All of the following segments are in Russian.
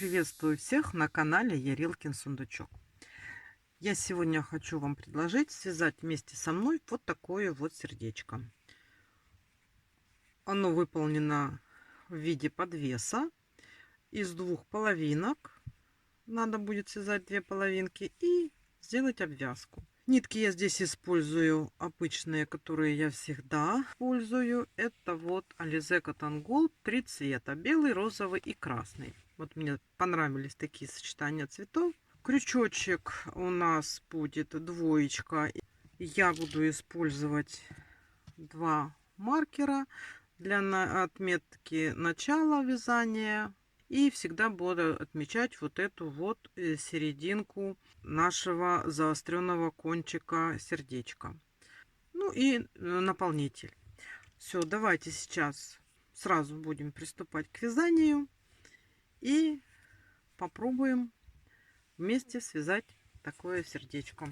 Приветствую всех на канале Ярилкин Сундучок. Я сегодня хочу вам предложить связать вместе со мной вот такое вот сердечко. Оно выполнено в виде подвеса из двух половинок. Надо будет связать две половинки и сделать обвязку. Нитки я здесь использую обычные, которые я всегда пользую. Это вот Alize Cotton Gold, 3 цвета: белый, розовый и красный. Вот мне понравились такие сочетания цветов. Крючочек у нас будет двоечка. Я буду использовать два маркера для отметки начала вязания. И всегда буду отмечать вот эту вот серединку нашего заостренного кончика сердечка. Ну и наполнитель. Все, давайте сейчас сразу будем приступать к вязанию и попробуем вместе связать такое сердечко.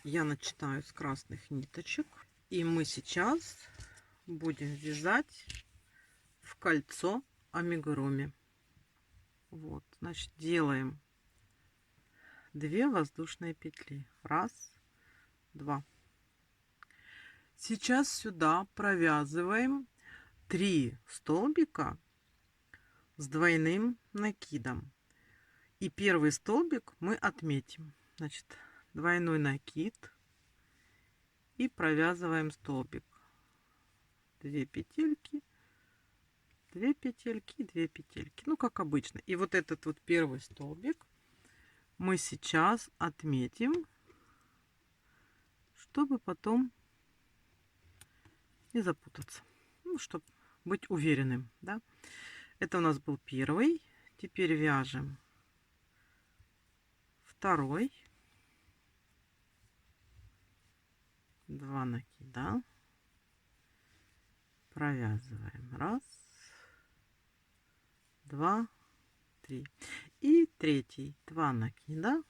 Я начинаю с красных ниточек, и мы сейчас будем вязать в кольцо амигуруми. Вот, значит, делаем 2 воздушные петли. Раз, два. Сейчас сюда провязываем 3 столбика с двойным накидом. И первый столбик мы отметим. Значит, двойной накид и провязываем столбик. 2 петельки, 2 петельки, 2 петельки. Ну, как обычно. И вот этот вот первый столбик мы сейчас отметим, чтобы потом не запутаться. Ну, чтобы быть уверенным, да. Это у нас был первый. Теперь вяжем второй. 2 накида. Провязываем. Раз, два, три. И третий. 2 накида.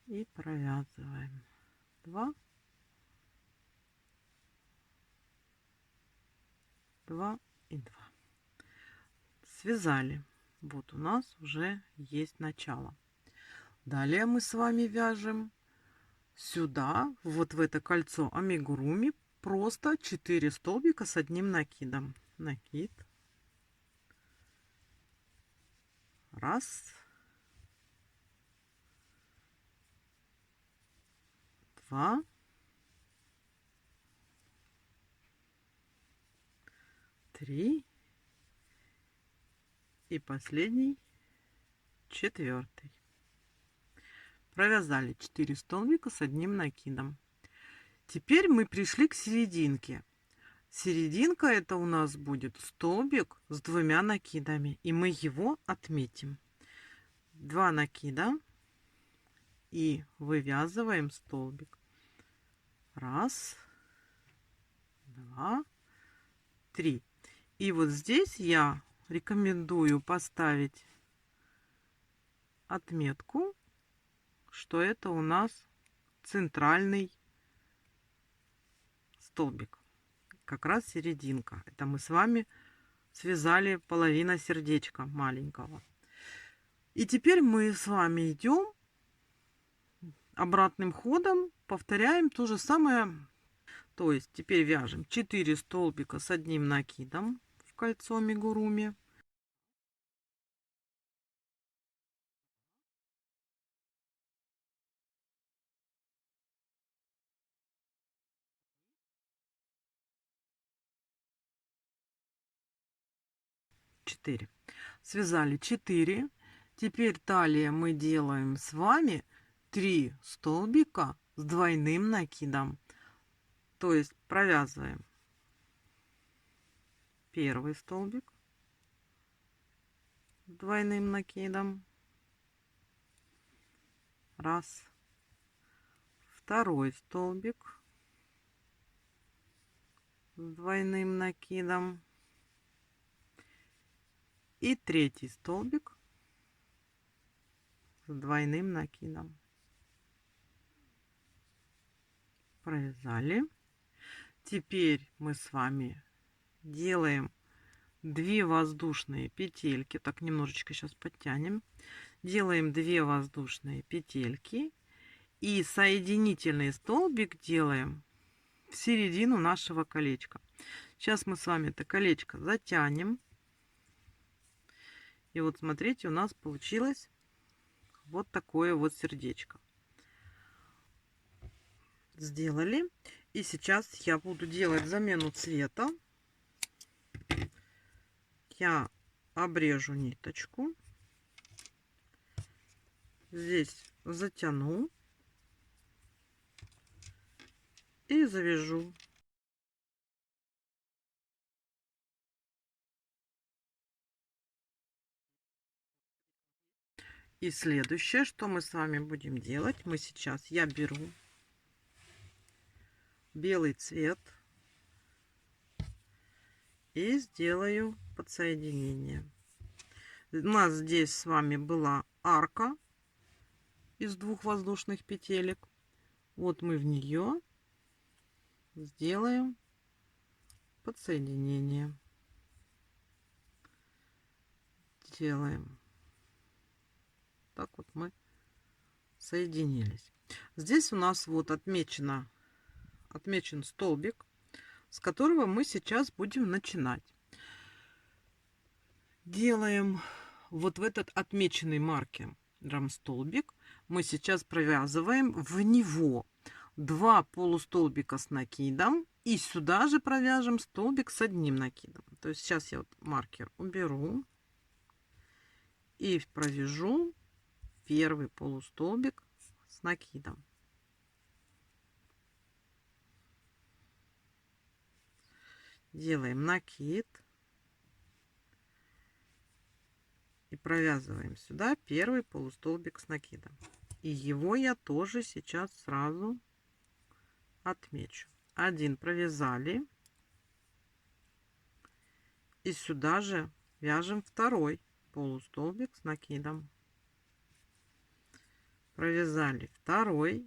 И провязываем. 2, 2 и 2. Связали. Вот у нас уже есть начало. Далее мы с вами вяжем сюда, вот в это кольцо амигуруми, просто 4 столбика с одним накидом. Накид. Раз. Два. Три. И последний, 4. Провязали 4 столбика с одним накидом. Теперь мы пришли к серединке. Серединка это у нас будет столбик с 2 накидами, и мы его отметим. 2 накида и вывязываем столбик. Раз, два, три. И вот здесь я рекомендую поставить отметку, что это у нас центральный столбик, как раз серединка. Это мы с вами связали половина сердечка маленького. И теперь мы с вами идем обратным ходом, повторяем то же самое. То есть теперь вяжем 4 столбика с одним накидом в кольцо амигуруми. Четыре. Связали 4. Теперь далее мы делаем с вами 3 столбика с двойным накидом. То есть провязываем первый столбик с двойным накидом. Раз. Второй столбик с двойным накидом. И третий столбик с двойным накидом. Провязали. Теперь мы с вами делаем 2 воздушные петельки. Так, немножечко сейчас подтянем. Делаем 2 воздушные петельки. И соединительный столбик делаем в середину нашего колечка. Сейчас мы с вами это колечко затянем. И вот смотрите, у нас получилось вот такое вот сердечко. Сделали. И сейчас я буду делать замену цвета. Я обрежу ниточку. Здесь затяну. И завяжу. И следующее, что мы с вами будем делать, я беру белый цвет и сделаю подсоединение. У нас здесь с вами была арка из 2 воздушных петелек. Вот мы в нее сделаем подсоединение. Делаем. Так вот мы соединились. Здесь у нас вот отмечен столбик, с которого мы сейчас будем начинать. Делаем вот в этот отмеченный маркером столбик. Мы сейчас провязываем в него 2 полустолбика с накидом. И сюда же провяжем столбик с одним накидом. То есть сейчас я вот маркер уберу. И провяжу первый полустолбик с накидом. Делаем накид. И провязываем сюда первый полустолбик с накидом. И его я тоже сейчас сразу отмечу. Один провязали. И сюда же вяжем второй полустолбик с накидом. Провязали второй.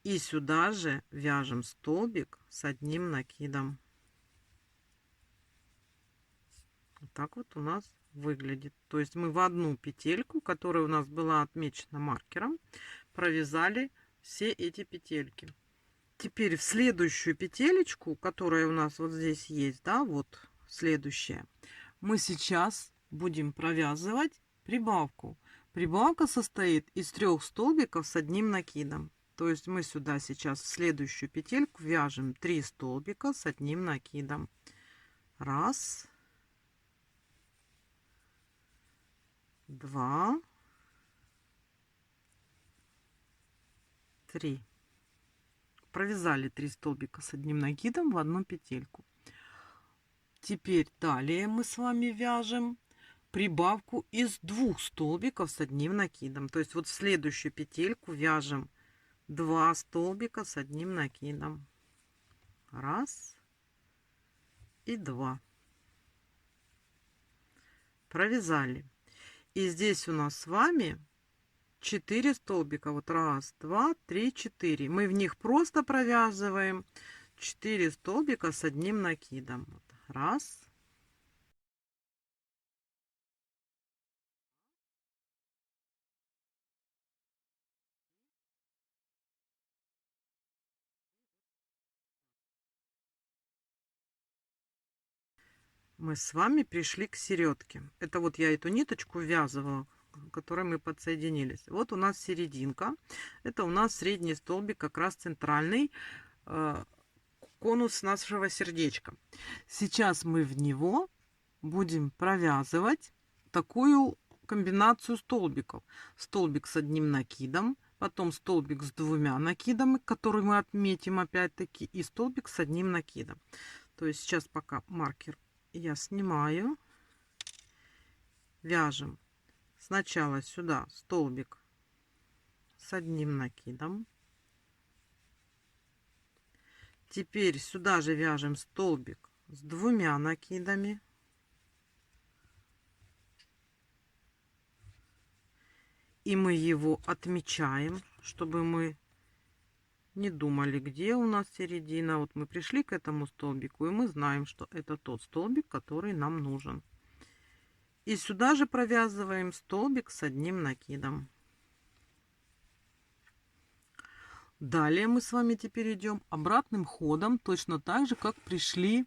И сюда же вяжем столбик с одним накидом. Вот так вот у нас выглядит. То есть мы в одну петельку, которая у нас была отмечена маркером, провязали все эти петельки. Теперь в следующую петелечку, которая у нас вот здесь есть, да, вот следующая, мы сейчас будем провязывать прибавку. Прибавка состоит из 3 столбиков с одним накидом. То есть мы сюда сейчас в следующую петельку вяжем 3 столбика с одним накидом. Раз, 2, 3. Провязали 3 столбика с одним накидом в одну петельку. Теперь далее мы с вами вяжем прибавку из 2 столбиков с одним накидом. То есть вот в следующую петельку вяжем 2 столбика с одним накидом. Раз и 2. Провязали. И здесь у нас с вами 4 столбика. Вот раз, два, три, 4. Мы в них просто провязываем 4 столбика с одним накидом. Вот. Раз. Мы с вами пришли к середке. Это вот я эту ниточку ввязывала, которой мы подсоединились. Вот у нас серединка. Это у нас средний столбик, как раз центральный конус нашего сердечка. Сейчас мы в него будем провязывать такую комбинацию столбиков. Столбик с одним накидом, потом столбик с 2 накидами, который мы отметим опять-таки, и столбик с одним накидом. То есть сейчас пока маркер я снимаю, вяжем сначала сюда столбик с одним накидом. Теперь сюда же вяжем столбик с 2 накидами. И мы его отмечаем, чтобы мы не думали, где у нас середина. Вот мы пришли к этому столбику, и мы знаем, что это тот столбик, который нам нужен. И сюда же провязываем столбик с одним накидом. Далее мы с вами теперь идем обратным ходом, точно так же, как пришли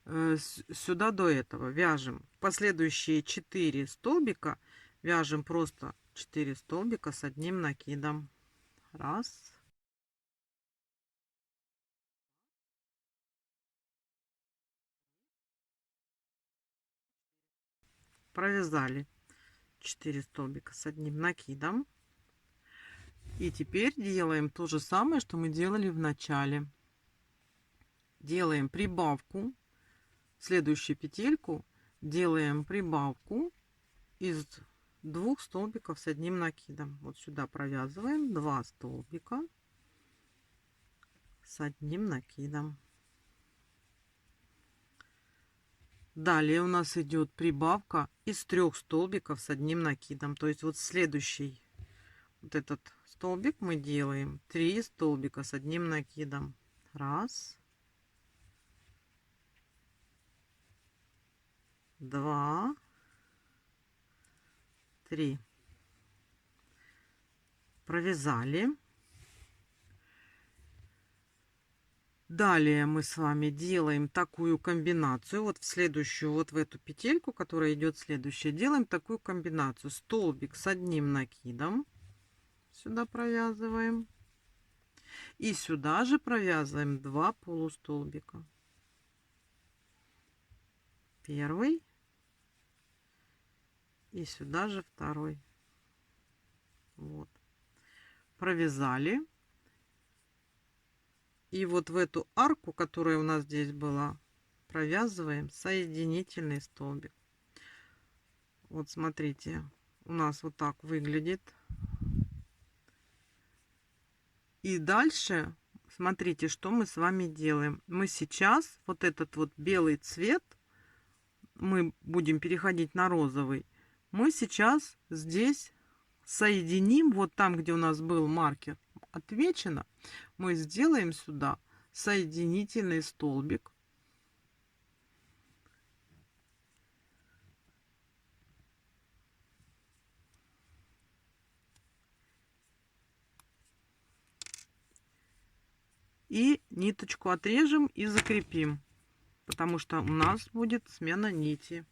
сюда до этого. Вяжем последующие 4 столбика, вяжем просто 4 столбика с одним накидом. Раз. Провязали 4 столбика с одним накидом. И теперь делаем то же самое, что мы делали в начале. Делаем прибавку, следующую петельку делаем прибавку из 2 столбиков с одним накидом. Вот сюда провязываем 2 столбика с одним накидом. Далее у нас идет прибавка из 3 столбиков с одним накидом. То есть вот следующий вот этот столбик мы делаем 3 столбика с одним накидом. Раз, два, три. Провязали. Далее мы с вами делаем такую комбинацию. Вот в следующую, вот в эту петельку, которая идет следующая, делаем такую комбинацию. Столбик с одним накидом. Сюда провязываем. И сюда же провязываем 2 полустолбика. Первый. И сюда же второй. Вот. Провязали. И вот в эту арку, которая у нас здесь была, провязываем соединительный столбик. Вот смотрите, у нас вот так выглядит. И дальше смотрите, что мы с вами делаем. Мы сейчас вот этот вот белый цвет, мы будем переходить на розовый. Мы сейчас здесь соединим, вот там, где у нас был маркер отмечено, мы сделаем сюда соединительный столбик. И ниточку отрежем и закрепим, потому что у нас будет смена нити.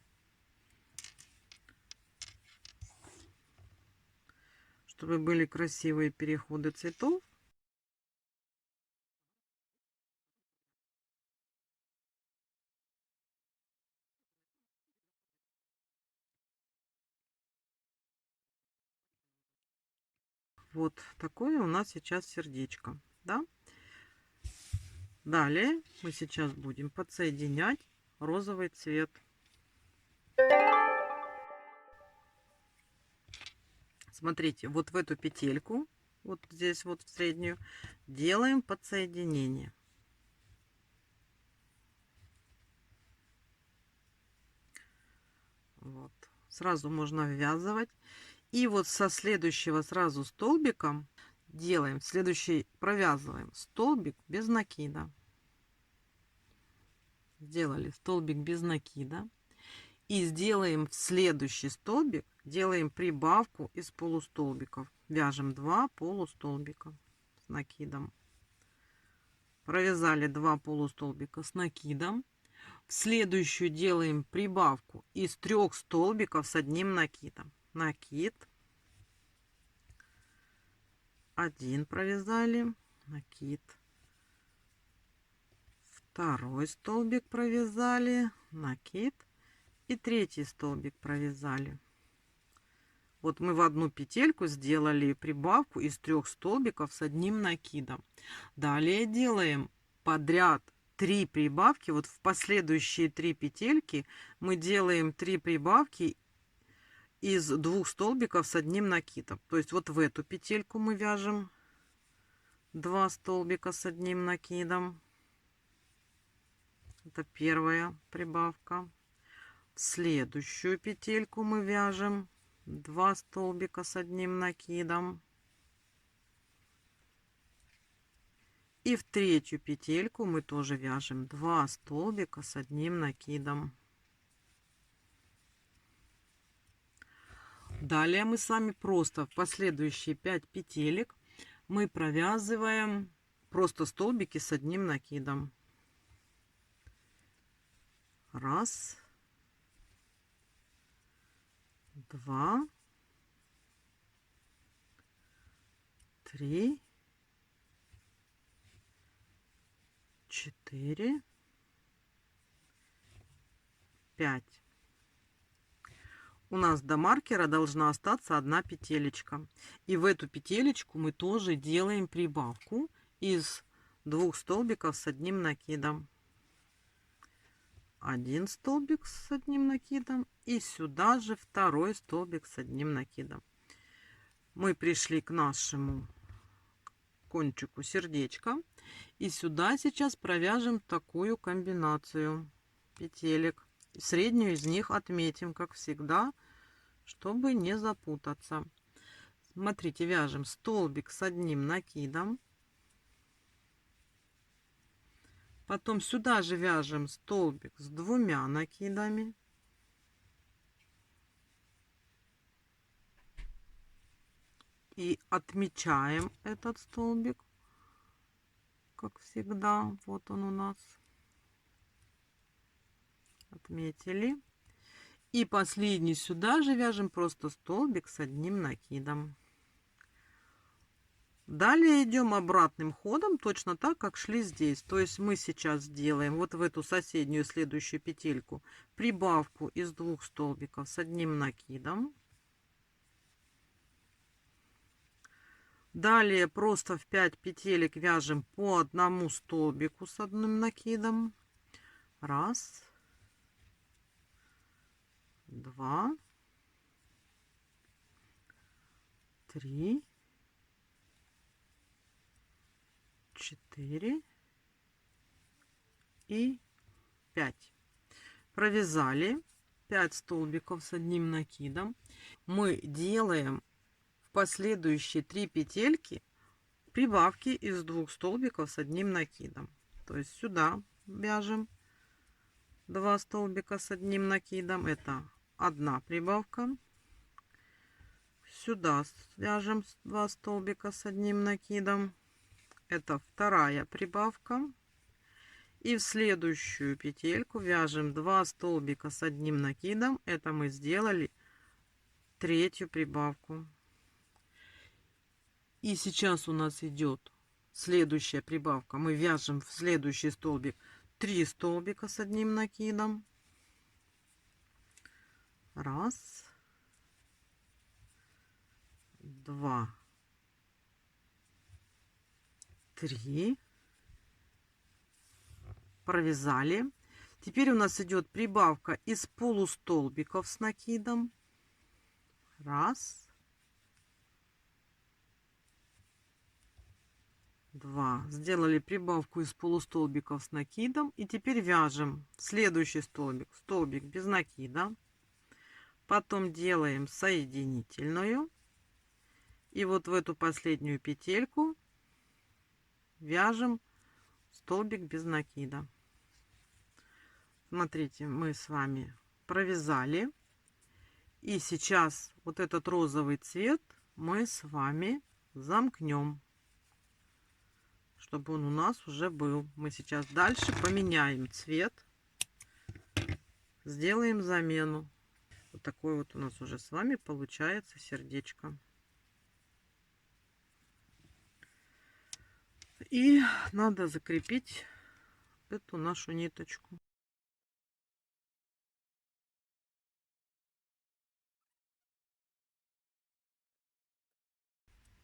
Чтобы были красивые переходы цветов. Вот такое у нас сейчас сердечко, да? Далее мы сейчас будем подсоединять розовый цвет. Смотрите, вот в эту петельку, вот здесь вот в среднюю, делаем подсоединение. Вот. Сразу можно ввязывать. И вот со следующего сразу столбиком делаем, следующий провязываем столбик без накида. Сделали столбик без накида. И сделаем в следующий столбик, делаем прибавку из полустолбиков. Вяжем 2 полустолбика с накидом. Провязали 2 полустолбика с накидом. В следующую делаем прибавку из 3 столбиков с одним накидом. Накид. 1 провязали. Накид. Второй столбик провязали. Накид. И третий столбик провязали. Вот мы в одну петельку сделали прибавку из 3 столбиков с одним накидом. Далее делаем подряд 3 прибавки. Вот в последующие 3 петельки мы делаем 3 прибавки из 2 столбиков с одним накидом. То есть вот в эту петельку мы вяжем 2 столбика с одним накидом. Это первая прибавка. В следующую петельку мы вяжем 2 столбика с одним накидом. И в третью петельку мы тоже вяжем 2 столбика с одним накидом. Далее мы с вами просто в последующие 5 петелек мы провязываем просто столбики с одним накидом. Раз, два, три, четыре, 5. У нас до маркера должна остаться одна петелечка. И в эту петелечку мы тоже делаем прибавку из 2 столбиков с одним накидом. Один столбик с одним накидом и сюда же второй столбик с одним накидом. Мы пришли к нашему кончику сердечка и сюда сейчас провяжем такую комбинацию петелек. Среднюю из них отметим, как всегда, чтобы не запутаться. Смотрите, вяжем столбик с одним накидом. Потом сюда же вяжем столбик с 2 накидами. И отмечаем этот столбик, как всегда. Вот он у нас. Отметили. И последний сюда же вяжем просто столбик с одним накидом. Далее идем обратным ходом, точно так, как шли здесь. То есть мы сейчас делаем вот в эту соседнюю следующую петельку прибавку из 2 столбиков с одним накидом. Далее просто в 5 петелек вяжем по одному столбику с одним накидом. Раз, два, три, 4 и 5. Провязали 5 столбиков с одним накидом. Мы делаем в последующие 3 петельки прибавки из 2 столбиков с одним накидом. То есть сюда вяжем 2 столбика с одним накидом. Это одна прибавка. Сюда вяжем 2 столбика с одним накидом. Это вторая прибавка. И в следующую петельку вяжем 2 столбика с одним накидом. Это мы сделали третью прибавку. И сейчас у нас идет следующая прибавка. Мы вяжем в следующий столбик 3 столбика с одним накидом. Раз, два, 3. Провязали. Теперь у нас идет прибавка из полустолбиков с накидом. Раз, два. Сделали прибавку из полустолбиков с накидом. И теперь вяжем следующий столбик. Столбик без накида. Потом делаем соединительную. И вот в эту последнюю петельку вяжем столбик без накида. Смотрите, мы с вами провязали. И сейчас вот этот розовый цвет мы с вами замкнем, чтобы он у нас уже был. Мы сейчас дальше поменяем цвет, сделаем замену. Вот такой вот у нас уже с вами получается сердечко. И надо закрепить эту нашу ниточку.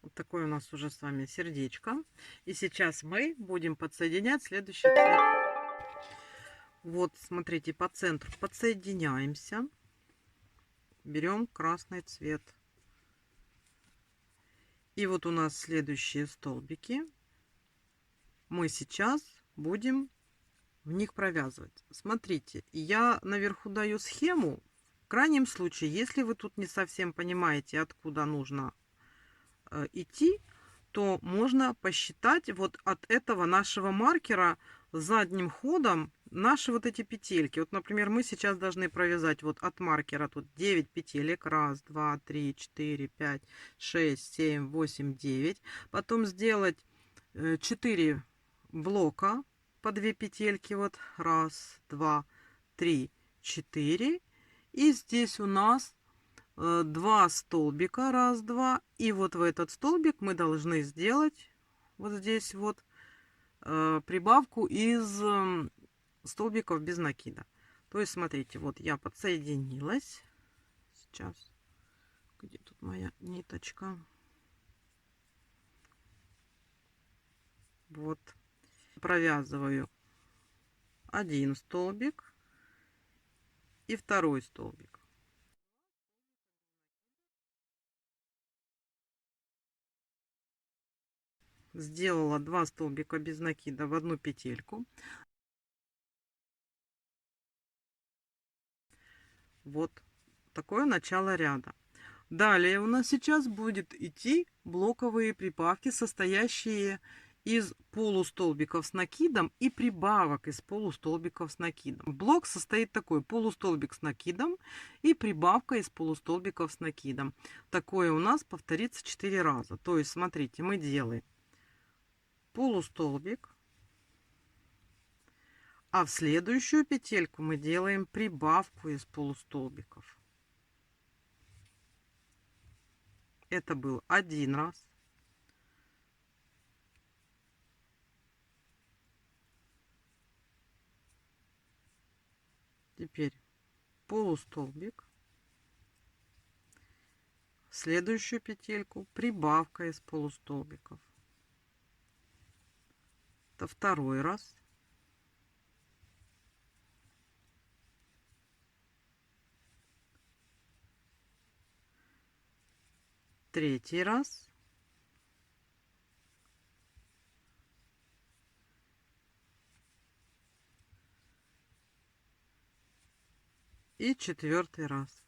Вот такое у нас уже с вами сердечко. И сейчас мы будем подсоединять следующий цвет. Вот, смотрите, по центру подсоединяемся. Берем красный цвет. И вот у нас следующие столбики. Мы сейчас будем в них провязывать. Смотрите, я наверху даю схему. В крайнем случае, если вы тут не совсем понимаете, откуда нужно идти, то можно посчитать вот от этого нашего маркера задним ходом наши вот эти петельки. Вот, например, мы сейчас должны провязать вот от маркера тут 9 петелек. Раз, два, три, 4, 5, 6, 7, 8, 9. Потом сделать 4 блока по 2 петельки. Вот раз, два, три, 4. И здесь у нас 2 столбика. Раз, два. И вот в этот столбик мы должны сделать вот здесь вот прибавку из столбиков без накида. То есть, смотрите, вот я подсоединилась. Сейчас, где тут моя ниточка? Вот, провязываю один столбик и второй столбик. Сделала 2 столбика без накида в одну петельку. Вот такое начало ряда. Далее у нас сейчас будет идти блоковые прибавки, состоящие из полустолбиков с накидом и прибавок из полустолбиков с накидом. Блок состоит такой: полустолбик с накидом и прибавка из полустолбиков с накидом. Такое у нас повторится 4 раза. То есть, смотрите, мы делаем полустолбик, а в следующую петельку мы делаем прибавку из полустолбиков. Это был один раз. Теперь полустолбик, в следующую петельку прибавка из полустолбиков. Это второй раз. Третий раз. И четвертый раз.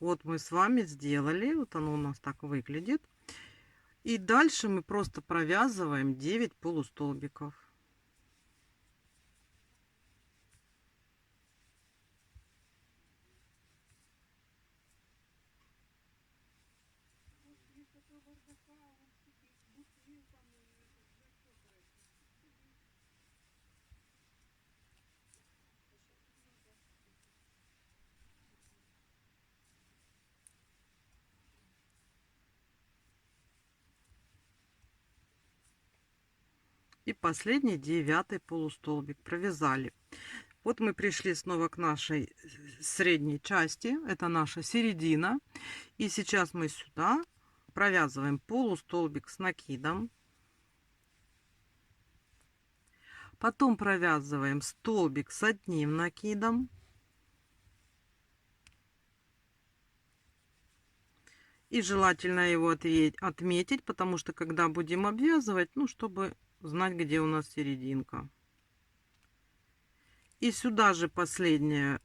Вот мы с вами сделали, вот оно у нас так выглядит. И дальше мы просто провязываем 9 полустолбиков. И последний, 9 полустолбик провязали. Вот мы пришли снова к нашей средней части, это наша середина. И сейчас мы сюда провязываем полустолбик с накидом. Потом провязываем столбик с одним накидом. И желательно его отметить, потому что когда будем обвязывать, ну, чтобы знать, где у нас серединка. И сюда же последнее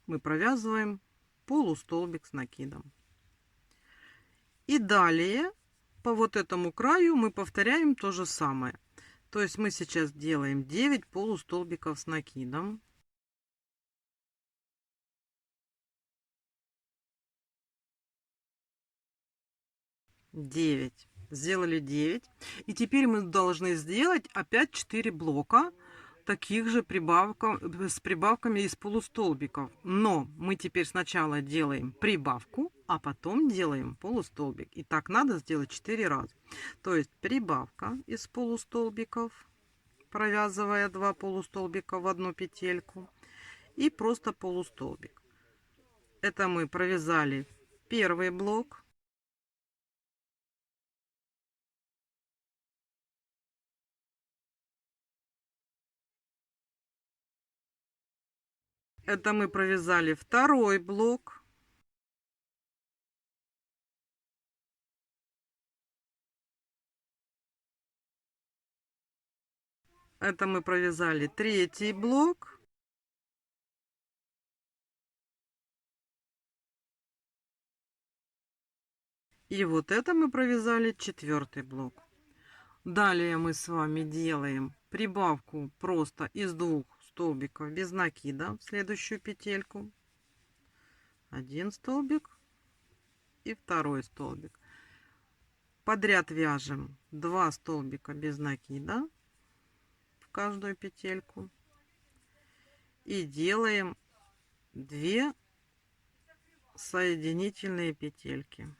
мы провязываем полустолбик с накидом. И далее по вот этому краю мы повторяем то же самое. То есть мы сейчас делаем 9 полустолбиков с накидом. 9. Сделали 9. И теперь мы должны сделать опять 4 блока таких же с прибавками из полустолбиков. Но мы теперь сначала делаем прибавку, а потом делаем полустолбик. И так надо сделать 4 раза. То есть прибавка из полустолбиков, провязывая 2 полустолбика в одну петельку, и просто полустолбик. Это мы провязали первый блок. Это мы провязали второй блок. Это мы провязали третий блок. И вот это мы провязали четвертый блок. Далее мы с вами делаем прибавку просто из 2 столбиков без накида в следующую петельку. 1 столбик и 2 столбик. Подряд вяжем 2 столбика без накида в каждую петельку и делаем 2 соединительные петельки.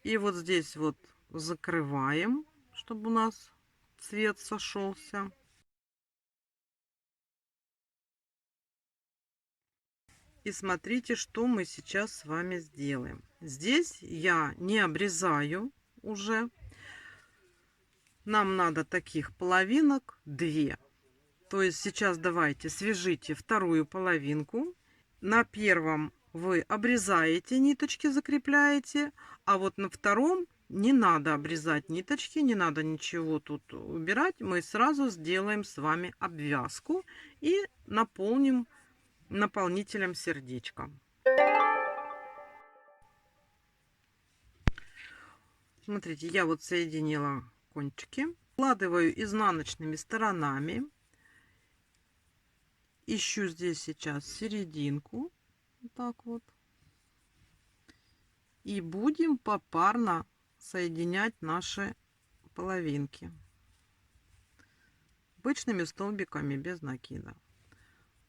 И вот здесь вот закрываем, чтобы у нас цвет сошелся. И смотрите, что мы сейчас с вами сделаем. Здесь я не обрезаю уже. Нам надо таких половинок 2. То есть сейчас давайте свяжите вторую половинку. На первом вы обрезаете ниточки, закрепляете, а вот на втором не надо обрезать ниточки, не надо ничего тут убирать. Мы сразу сделаем с вами обвязку и наполним наполнителем сердечка. Смотрите, я вот соединила кончики, вкладываю изнаночными сторонами, ищу здесь сейчас серединку, вот так вот, и будем попарно соединять наши половинки обычными столбиками без накида.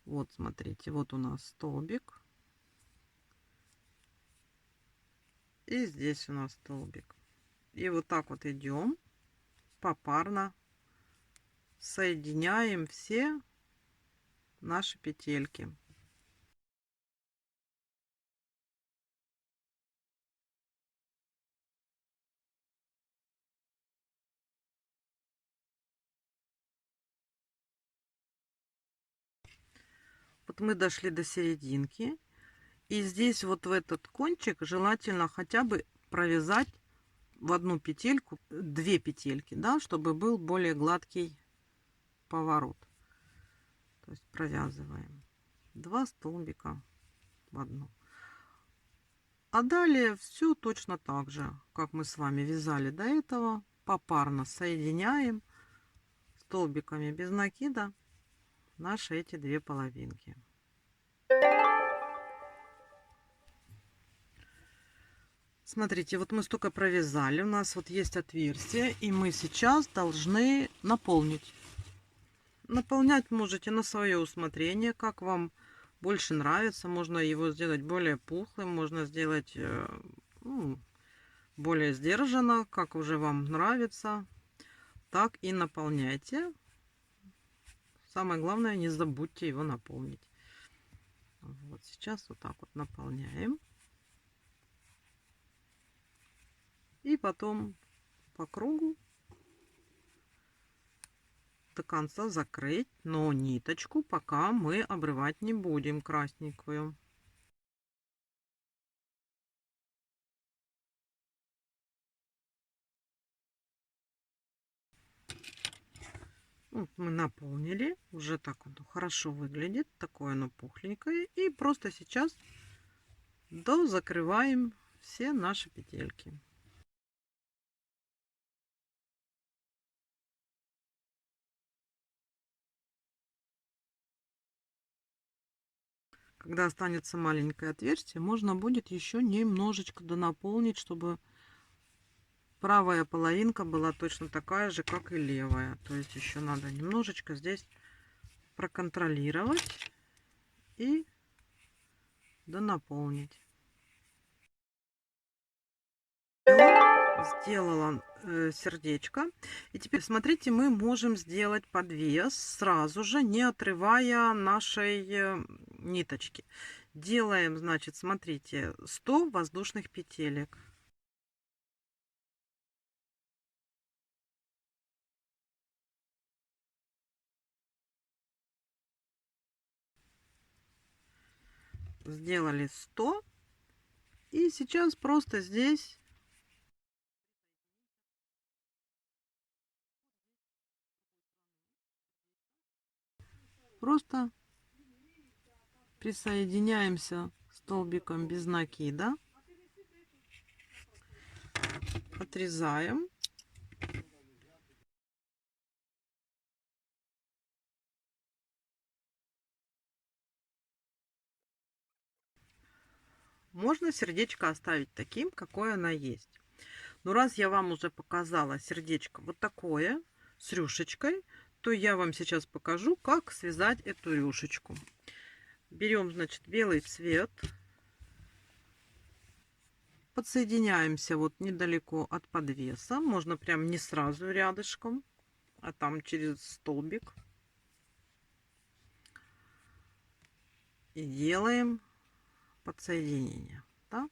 Вот смотрите, вот у нас столбик, и здесь у нас столбик. И вот так вот идем попарно, соединяем все наши петельки. Вот мы дошли до серединки, и здесь вот в этот кончик желательно хотя бы провязать в одну петельку 2 петельки, да, чтобы был более гладкий поворот. То есть провязываем 2 столбика в одну. А далее все точно так же, как мы с вами вязали до этого, попарно соединяем столбиками без накида наши эти 2 половинки. Смотрите, вот мы столько провязали, у нас вот есть отверстие, и мы сейчас должны наполнить. Наполнять можете на свое усмотрение, как вам больше нравится. Можно его сделать более пухлым, можно сделать более сдержанно, как уже вам нравится. Так и наполняйте. Самое главное, не забудьте его наполнить. Вот сейчас вот так вот наполняем. И потом по кругу до конца закрыть, но ниточку пока мы обрывать не будем, красненькую. Вот мы наполнили, уже так оно хорошо выглядит, такое оно пухленькое. И просто сейчас закрываем все наши петельки. Когда останется маленькое отверстие, можно будет еще немножечко донаполнить, чтобы правая половинка была точно такая же, как и левая. То есть еще надо немножечко здесь проконтролировать и донаполнить. Сделала сердечко. И теперь смотрите, мы можем сделать подвес сразу же, не отрывая нашей ниточки. Делаем, значит, смотрите, 100 воздушных петелек. Сделали 100. И сейчас просто здесь просто присоединяемся столбиком без накида, отрезаем Можно сердечко оставить таким, какое оно есть. Но раз я вам уже показала сердечко вот такое, с рюшечкой, то я вам сейчас покажу, как связать эту рюшечку. Берем, значит, белый цвет. Подсоединяемся вот недалеко от подвеса. Можно прям не сразу рядышком, а там через столбик. И делаем подсоединение. Да?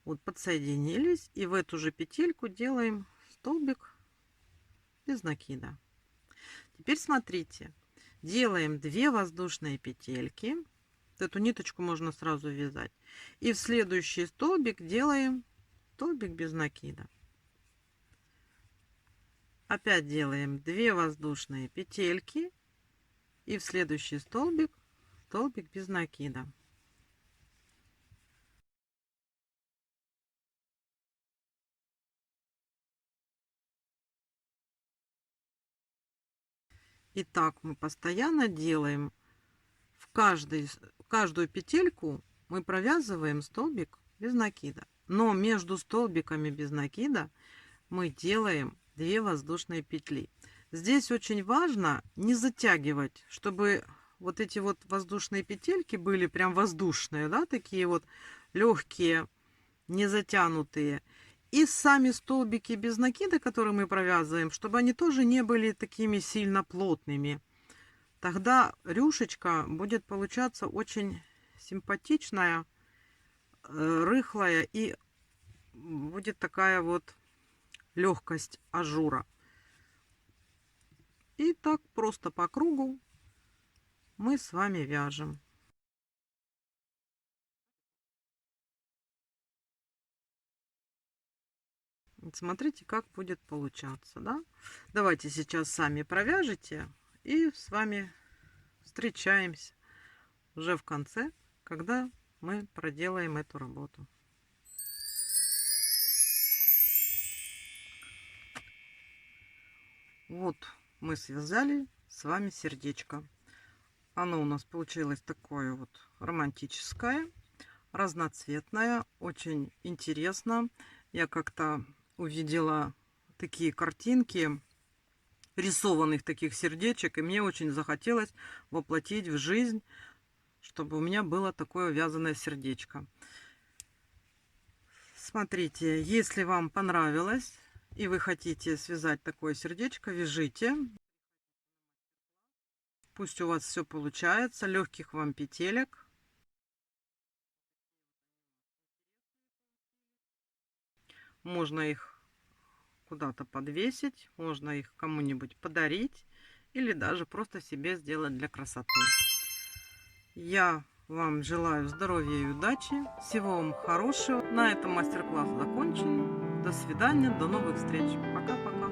Вот подсоединились. И в эту же петельку делаем столбик без накида. Теперь смотрите. Делаем 2 воздушные петельки. Эту ниточку можно сразу вязать. И в следующий столбик делаем столбик без накида. Опять делаем 2 воздушные петельки. И в следующий столбик столбик без накида. И так мы постоянно делаем. В каждую петельку мы провязываем столбик без накида. Но между столбиками без накида мы делаем 2 воздушные петли. Здесь очень важно не затягивать, чтобы вот эти вот воздушные петельки были прям воздушные, да, такие вот легкие, не затянутые. И сами столбики без накида, которые мы провязываем, чтобы они тоже не были такими сильно плотными. Тогда рюшечка будет получаться очень симпатичная, рыхлая, и будет такая вот легкость ажура. И так просто по кругу мы с вами вяжем. Вот смотрите, как будет получаться, да? Давайте сейчас сами провяжете, и с вами встречаемся уже в конце, когда мы проделаем эту работу. Вот мы связали с вами сердечко. Оно у нас получилось такое вот романтическое, разноцветное, очень интересно. Я как-то увидела такие картинки рисованных таких сердечек, и мне очень захотелось воплотить в жизнь, чтобы у меня было такое вязаное сердечко. Смотрите, если вам понравилось и вы хотите связать такое сердечко, вяжите. Пусть у вас все получается. Легких вам петелек. Можно их куда-то подвесить, можно их кому-нибудь подарить или даже просто себе сделать для красоты. Я вам желаю здоровья и удачи. Всего вам хорошего. На этом мастер-класс закончен. До свидания, до новых встреч. Пока-пока.